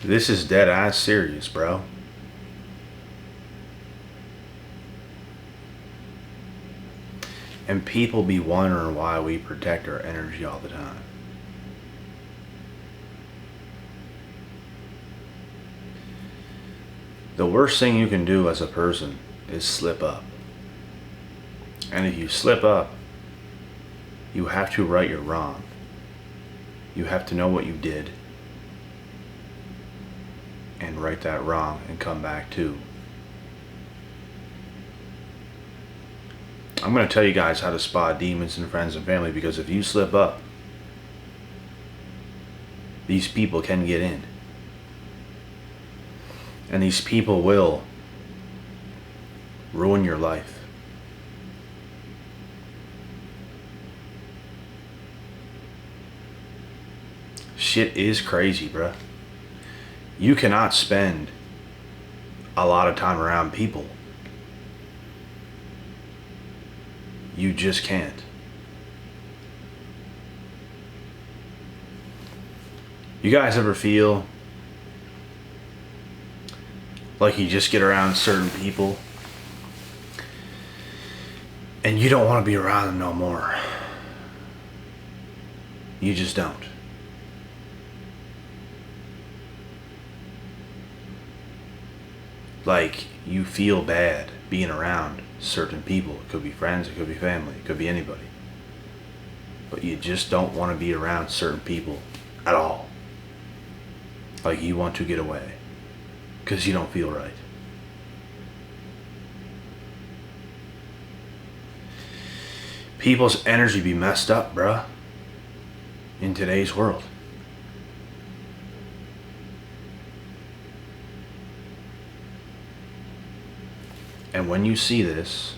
This is dead ass serious, bro. And people be wondering why we protect our energy all the time. The worst thing you can do as a person is slip up. And if you slip up, you have to right your wrong. You have to know what you did and right that wrong and come back to. I'm going to tell you guys how to spot demons in friends and family, because if you slip up, these people can get in. And these people will ruin your life. Shit is crazy, bruh. You cannot spend a lot of time around people. You just can't. You guys ever feel like you just get around certain people and you don't want to be around them no more? You just don't. Like, you feel bad being around certain people. It could be friends, it could be family, it could be anybody. But you just don't want to be around certain people at all. Like, you want to get away because you don't feel right. People's energy be messed up, bruh, in today's world. And when you see this,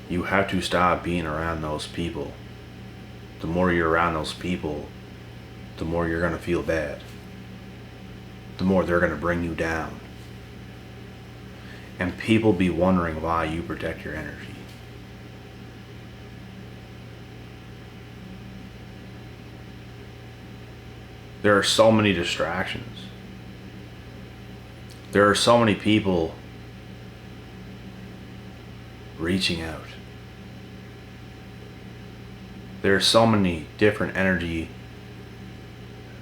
you have to stop being around those people. The more you're around those people, the more you're going to feel bad. The more they're going to bring you down. And people be wondering why you protect your energy. There are so many distractions. There are so many people reaching out. There are so many different energy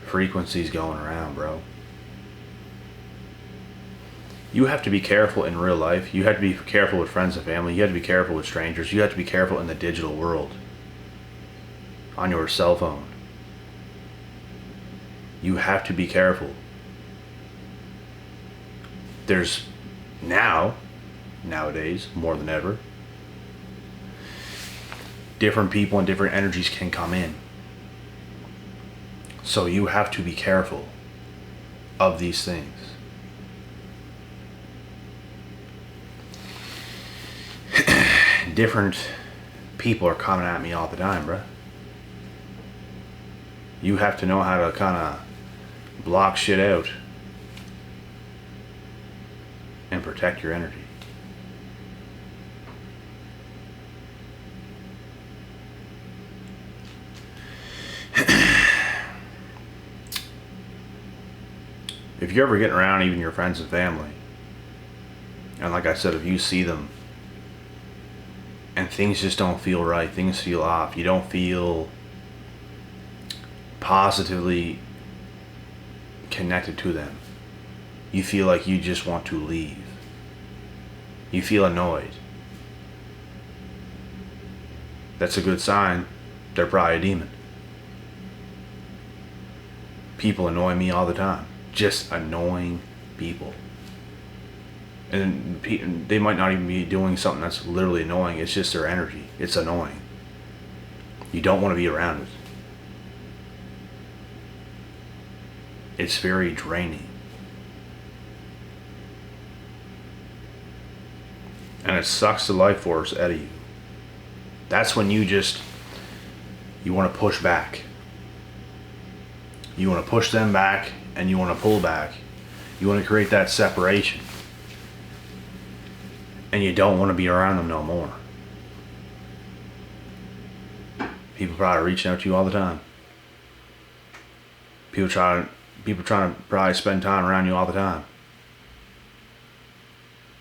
frequencies going around, bro. You have to be careful in real life. You have to be careful with friends and family. You have to be careful with strangers. You have to be careful in the digital world. On your cell phone. You have to be careful. There's nowadays, more than ever, different people and different energies can come in. So you have to be careful of these things. Different people are coming at me all the time, bruh. You have to know how to kind of block shit out and protect your energy. If you're ever getting around even your friends and family, and like I said, if you see them and things just don't feel right, things feel off, you don't feel positively connected to them, you feel like you just want to leave, you feel annoyed, that's a good sign they're probably a demon. People annoy me all the time. Just annoying people. And they might not even be doing something that's literally annoying. It's just their energy. It's annoying. You don't want to be around it. It's very draining. And it sucks the life force out of you. That's when you want to push back. You want to push them back and you want to pull back. You want to create that separation. And you don't want to be around them no more. People probably reaching out to you all the time. People try to People trying to probably spend time around you all the time.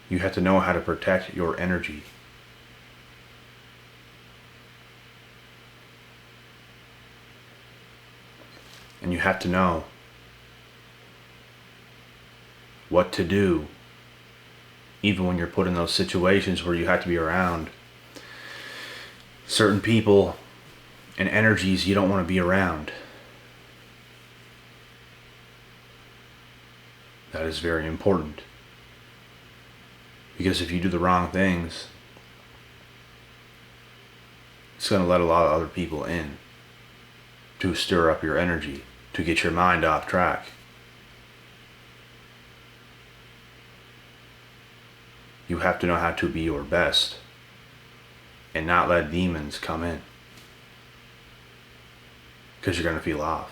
You have to know how to protect your energy. And you have to know what to do even when you're put in those situations where you have to be around certain people and energies you don't want to be around. That is very important. Because if you do the wrong things, it's going to let a lot of other people in to stir up your energy, to get your mind off track. You have to know how to be your best and not let demons come in, because you're going to feel off.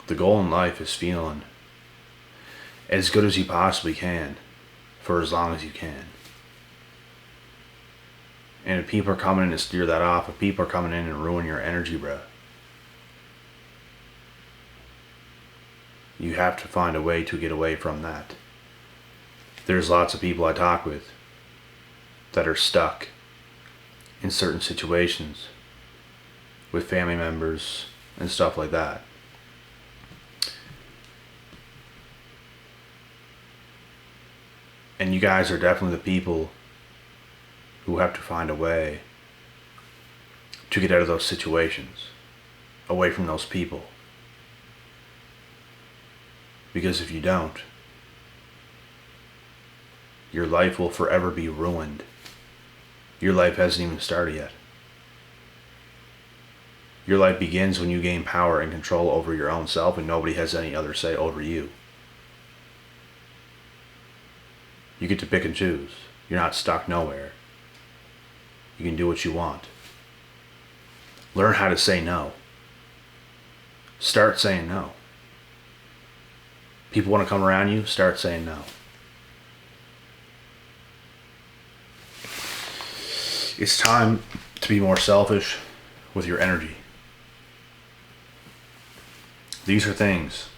The goal in life is feeling as good as you possibly can for as long as you can. And if people are coming in to steer that off, if people are coming in and ruin your energy, bro, you have to find a way to get away from that. There's lots of people I talk with that are stuck in certain situations with family members and stuff like that. And you guys are definitely the people who have to find a way to get out of those situations, away from those people. Because if you don't, your life will forever be ruined. Your life hasn't even started yet. Your life begins when you gain power and control over your own self and nobody has any other say over you. You get to pick and choose. You're not stuck nowhere. You can do what you want. Learn how to say no. Start saying no. People want to come around you, start saying no. It's time to be more selfish with your energy. These are things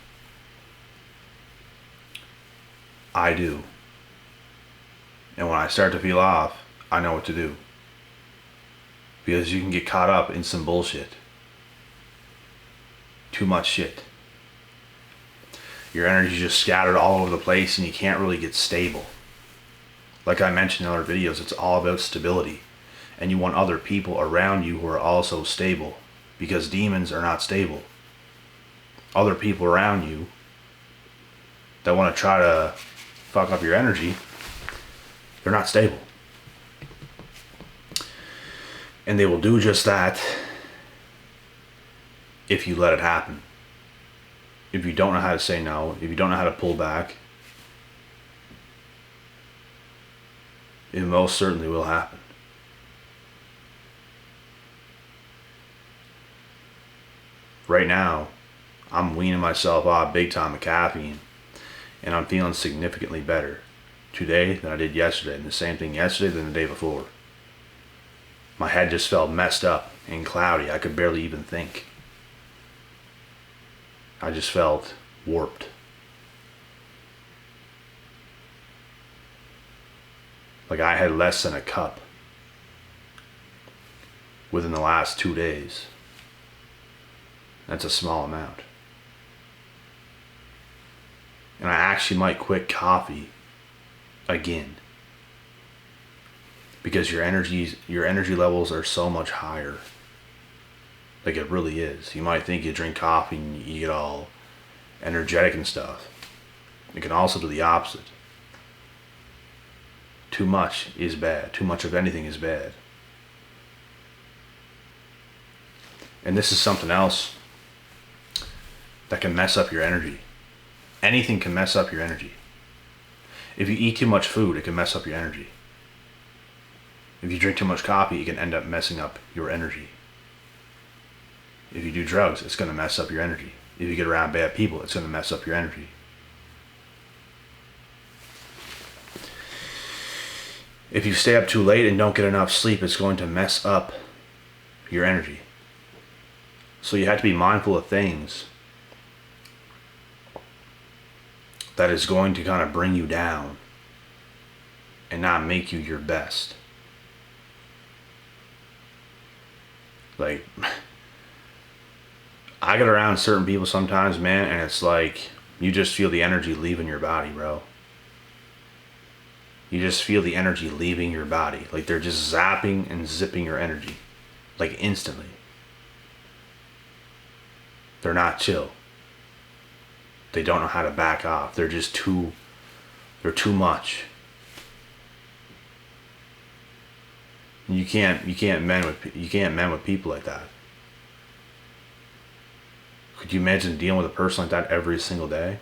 I do. And when I start to feel off, I know what to do. Because you can get caught up in some bullshit. Too much shit. Your energy's just scattered all over the place and you can't really get stable. Like I mentioned in other videos, it's all about stability. And you want other people around you who are also stable. Because demons are not stable. Other people around you that want to try to fuck up your energy, they're not stable. And they will do just that if you let it happen. If you don't know how to say no, if you don't know how to pull back, it most certainly will happen. Right now, I'm weaning myself off big time of caffeine, and I'm feeling significantly better today than I did yesterday, and the same thing yesterday than the day before. My head just felt messed up and cloudy. I could barely even think. I just felt warped. Like I had less than a cup within the last 2 days. That's a small amount. And I actually might quit coffee again. Because your energy levels are so much higher. Like it really is. You might think you drink coffee and you get all energetic and stuff. It can also do the opposite. Too much is bad. Too much of anything is bad. And this is something else that can mess up your energy. Anything can mess up your energy. If you eat too much food, it can mess up your energy. If you drink too much coffee, it can end up messing up your energy. If you do drugs, it's going to mess up your energy. If you get around bad people, it's going to mess up your energy. If you stay up too late and don't get enough sleep, it's going to mess up your energy. So you have to be mindful of things that is going to kind of bring you down and not make you your best. Like, I get around certain people sometimes, man, and it's like you just feel the energy leaving your body, bro. You just feel the energy leaving your body. Like they're just zapping and zipping your energy. Like instantly. They're not chill. They don't know how to back off. They're too much. You can't mend with people like that. Could you imagine dealing with a person like that every single day?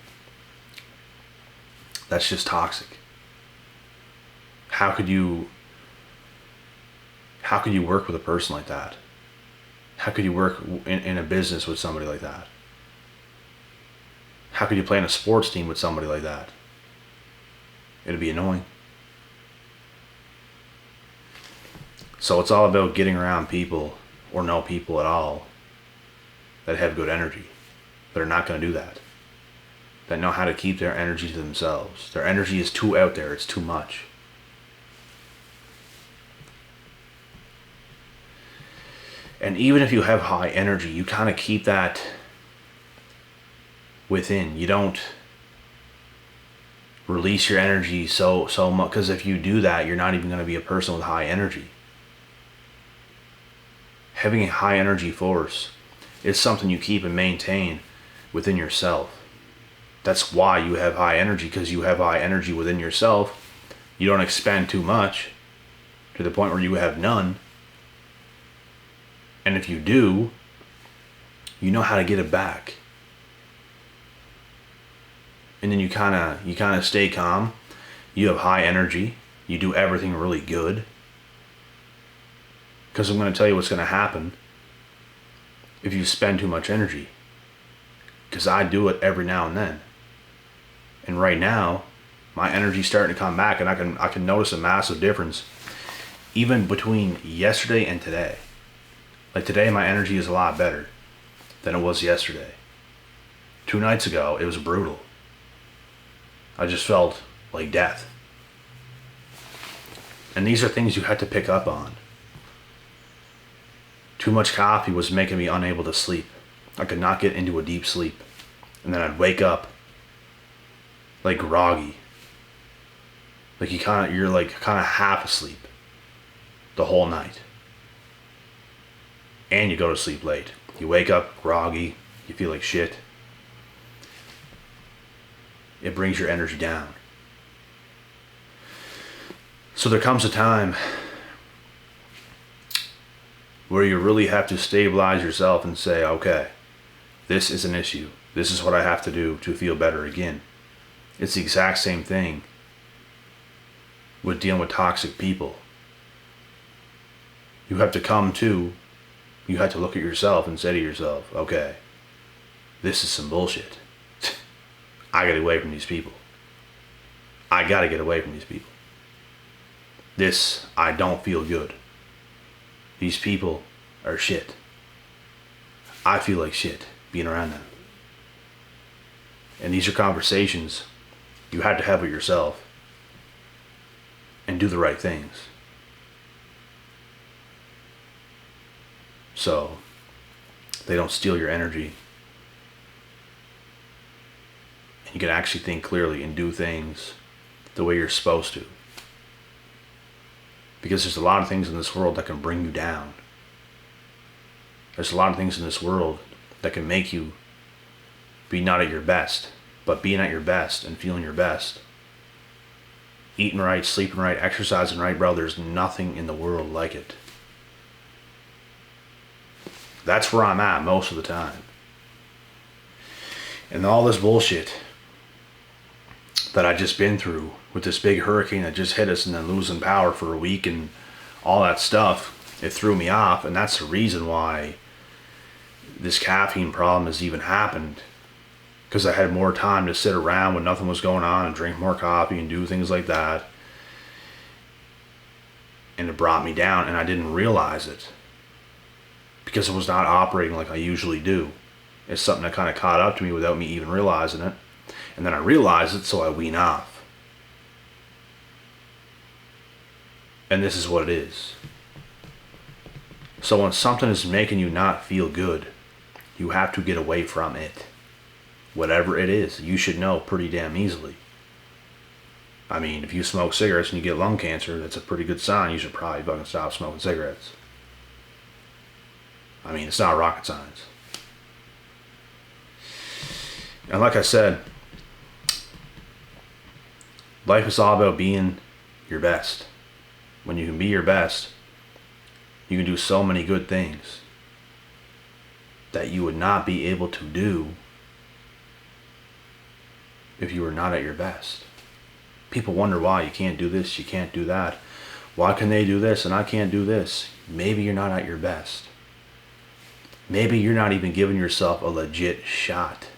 That's just toxic. How could you work with a person like that? How could you work in a business with somebody like that? How could you play in a sports team with somebody like that? It'd be annoying. So it's all about getting around people, or no people at all, that have good energy, that are not going to do that, that know how to keep their energy to themselves. Their energy is too out there, it's too much. And even if you have high energy, you kind of keep that within. You don't release your energy so much, because if you do that, you're not even going to be a person with high energy. Having a high energy force is something you keep and maintain within yourself. That's why you have high energy, because you have high energy within yourself. You don't expend too much to the point where you have none. And if you do, you know how to get it back. And then you kind of stay calm. You have high energy. You do everything really good. Because I'm going to tell you what's going to happen if you spend too much energy. Because I do it every now and then. And right now, my energy's starting to come back, and I can notice a massive difference even between yesterday and today. Like today, my energy is a lot better than it was yesterday. 2 nights ago, it was brutal. I just felt like death. And these are things you had to pick up on. Too much coffee was making me unable to sleep. I could not get into a deep sleep. And then I'd wake up like groggy. Like you're like kind of half asleep the whole night. And you go to sleep late. You wake up groggy. You feel like shit. It brings your energy down. So there comes a time where you really have to stabilize yourself and say, okay, this is an issue. This is what I have to do to feel better again. It's the exact same thing with dealing with toxic people. You have to look at yourself and say to yourself, okay, this is some bullshit. I gotta get away from these people. I gotta get away from these people. I don't feel good. These people are shit. I feel like shit being around them. And these are conversations you have to have with yourself and do the right things. So they don't steal your energy. And you can actually think clearly and do things the way you're supposed to. Because there's a lot of things in this world that can bring you down. There's a lot of things in this world that can make you be not at your best. But being at your best and feeling your best, eating right, sleeping right, exercising right, bro, there's nothing in the world like it. That's where I'm at most of the time. And all this bullshit that I just been through with this big hurricane that just hit us and then losing power for a week and all that stuff, it threw me off. And that's the reason why this caffeine problem has even happened. Because I had more time to sit around when nothing was going on and drink more coffee and do things like that. And it brought me down and I didn't realize it. because I was not operating like I usually do. It's something that kind of caught up to me without me even realizing it. And then I realized it, so I wean off. And this is what it is. So when something is making you not feel good, you have to get away from it. Whatever it is, you should know pretty damn easily. I mean, if you smoke cigarettes and you get lung cancer, that's a pretty good sign. You should probably fucking stop smoking cigarettes. I mean, it's not rocket science. And like I said, life is all about being your best. When you can be your best, you can do so many good things that you would not be able to do if you were not at your best. People wonder why you can't do this, you can't do that. Why can they do this and I can't do this? Maybe you're not at your best. Maybe you're not even giving yourself a legit shot,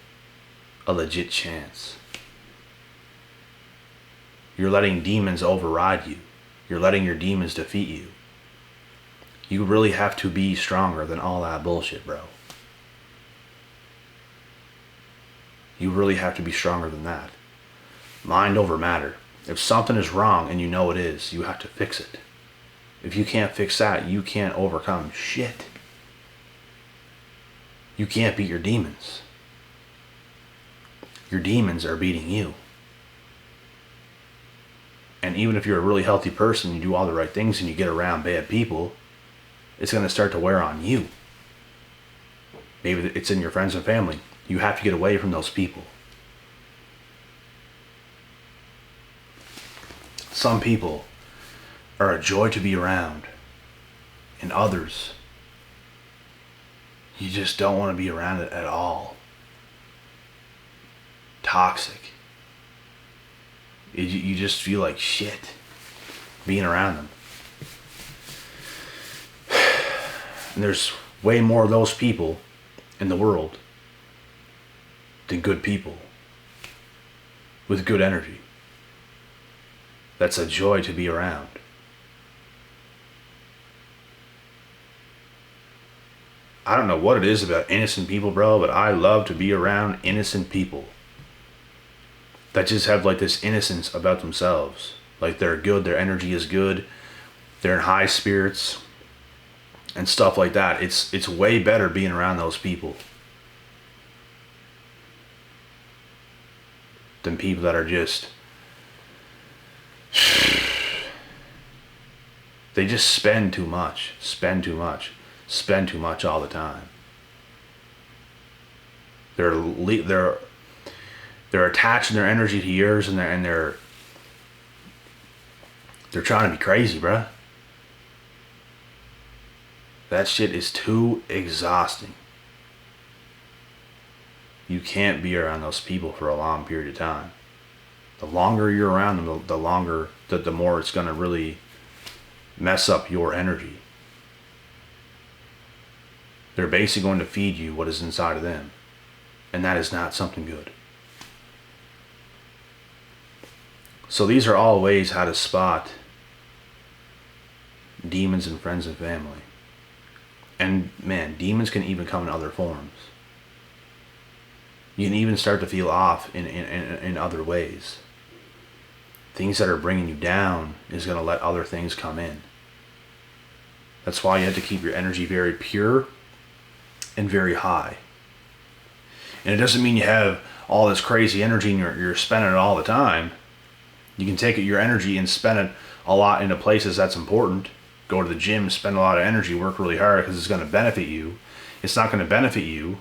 a legit chance. You're letting demons override you. You're letting your demons defeat you. You really have to be stronger than all that bullshit, bro. You really have to be stronger than that. Mind over matter. If something is wrong and you know it is, you have to fix it. If you can't fix that, you can't overcome shit. You can't beat your demons. Your demons are beating you. And even if you're a really healthy person, you do all the right things and you get around bad people, it's going to start to wear on you. Maybe it's in your friends and family. You have to get away from those people. Some people are a joy to be around, and others, you just don't want to be around it at all. Toxic. You just feel like shit being around them. And there's way more of those people in the world than good people with good energy. That's a joy to be around. I don't know what it is about innocent people, bro, but I love to be around innocent people that just have like this innocence about themselves. Like they're good, their energy is good, they're in high spirits and stuff like that. It's way better being around those people than people that are just, they just spend too much all the time. They're attaching their energy to yours, and they're trying to be crazy, bruh. That shit is too exhausting. You can't be around those people for a long period of time. The longer you're around them, the more it's gonna really mess up your energy. They're basically going to feed you what is inside of them, and that is not something good. So these are all ways how to spot demons in friends and family. And man, demons can even come in other forms. You can even start to feel off in other ways. Things that are bringing you down is going to let other things come in. That's why you have to keep your energy very pure and very high. And it doesn't mean you have all this crazy energy and you're spending it all the time. You can take your energy and spend it a lot into places that's important. Go to the gym, spend a lot of energy, work really hard because it's going to benefit you. It's not going to benefit you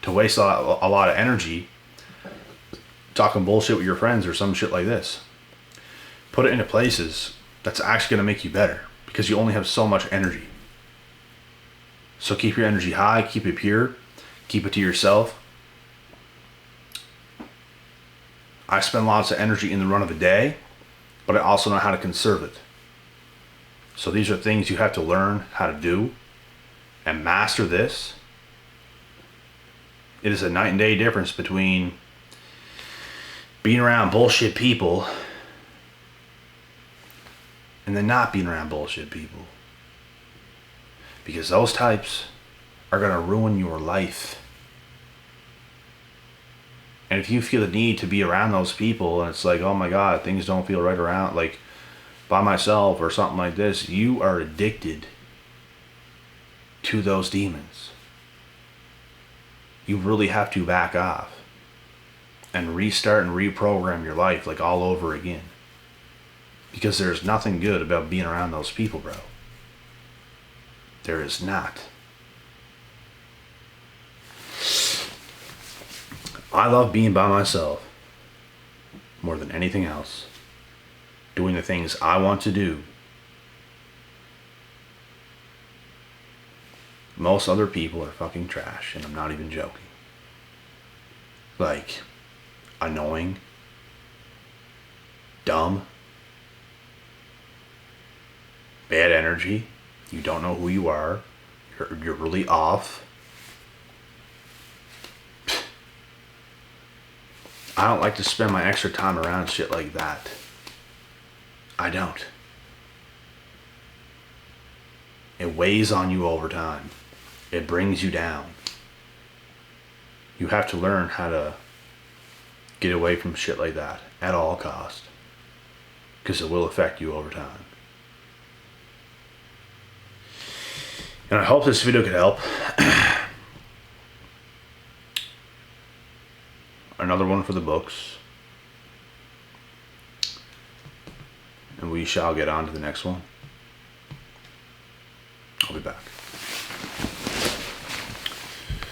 to waste a lot of energy talking bullshit with your friends or some shit like this. Put it into places that's actually going to make you better because you only have so much energy. So keep your energy high, keep it pure, keep it to yourself. I spend lots of energy in the run of a day, but I also know how to conserve it. So these are things you have to learn how to do and master this. It is a night and day difference between being around bullshit people and then not being around bullshit people. Because those types, are going to ruin your life. And if you feel the need to be around those people and it's like, oh my God, things don't feel right around, like by myself or something like this, you are addicted to those demons. You really have to back off and restart and reprogram your life like all over again. Because there's nothing good about being around those people, bro. There is not. I love being by myself more than anything else. Doing the things I want to do. Most other people are fucking trash, and I'm not even joking. Like, annoying, dumb, bad energy, you don't know who you are, you're really off. I don't like to spend my extra time around shit like that. I don't. It weighs on you over time. It brings you down. You have to learn how to get away from shit like that at all costs. Because it will affect you over time. And I hope this video could help. Another one for the books. And we shall get on to the next one.